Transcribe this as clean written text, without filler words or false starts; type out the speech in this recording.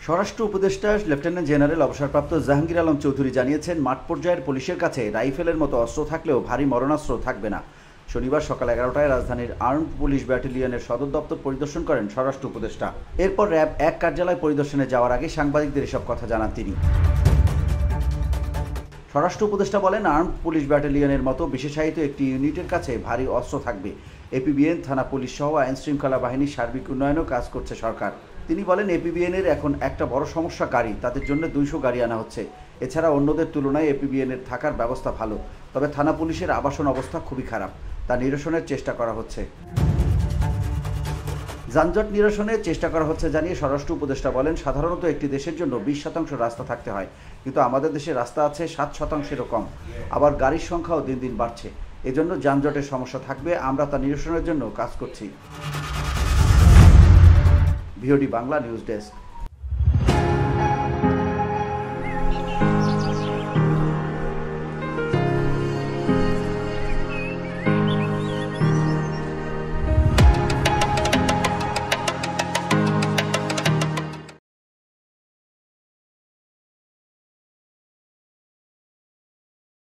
স্বরাষ্ট্র উপদেষ্টা lieutenant general অবসরপ্রাপ্ত জাহাঙ্গীর আলম চৌধুরী জানিয়েছেন, মাঠ পর্যায়ের পুলিশের কাছে রাইফেলের মতো অস্ত্র থাকলেও ভারী মরণাস্ত্র থাকবে না। শনিবার সকাল 11টায় রাজধানীর আর্মড পুলিশ ব্যাটালিয়নের সদর দপ্তর পরিদর্শন করেন স্বরাষ্ট্র উপদেষ্টা। এরপর র্যাব 1 কার্যালয় পরিদর্শনে যাওয়ার আগে সাংবাদিকদের এসব কথা জানান তিনি। স্বরাষ্ট্র উপদেষ্টা বলেন, আর্মড পুলিশ ব্যাটালিয়নের মতো বিশেষায়িত একটি ইউনিটের কাছে ভারী অস্ত্র থাকবে। এপিবিএন, থানা পুলিশ সহ আইন শৃঙ্খলা বাহিনীর সার্বিক উন্নয়নেও কাজ করছে সরকার। তিনি বলেন, এপিবিএনের এখন একটা বড় সমস্যা গাড়ি, তাদের জন্য 200 গাড়ি আনা হচ্ছে। এছাড়া অন্যদের তুলনায় এপিবিএনের থাকার ব্যবস্থা ভালো, তবে থানা পুলিশের আবাসন অবস্থা খুবই খারাপ, তা নিরসনের চেষ্টা করা হচ্ছে। যানজট নিরসনের চেষ্টা করা হচ্ছে জানিয়ে স্বরাষ্ট্র উপদেষ্টা বলেন, সাধারণত একটি দেশের জন্য 20% রাস্তা থাকতে হয়, কিন্তু আমাদের দেশে রাস্তা আছে 7%-এরও কম। আবার গাড়ির সংখ্যাও দিন দিন বাড়ছে, এজন্য যানজটের সমস্যা থাকবে, আমরা তা নিরসনের জন্য কাজ করছি। VOD Bangla news desk.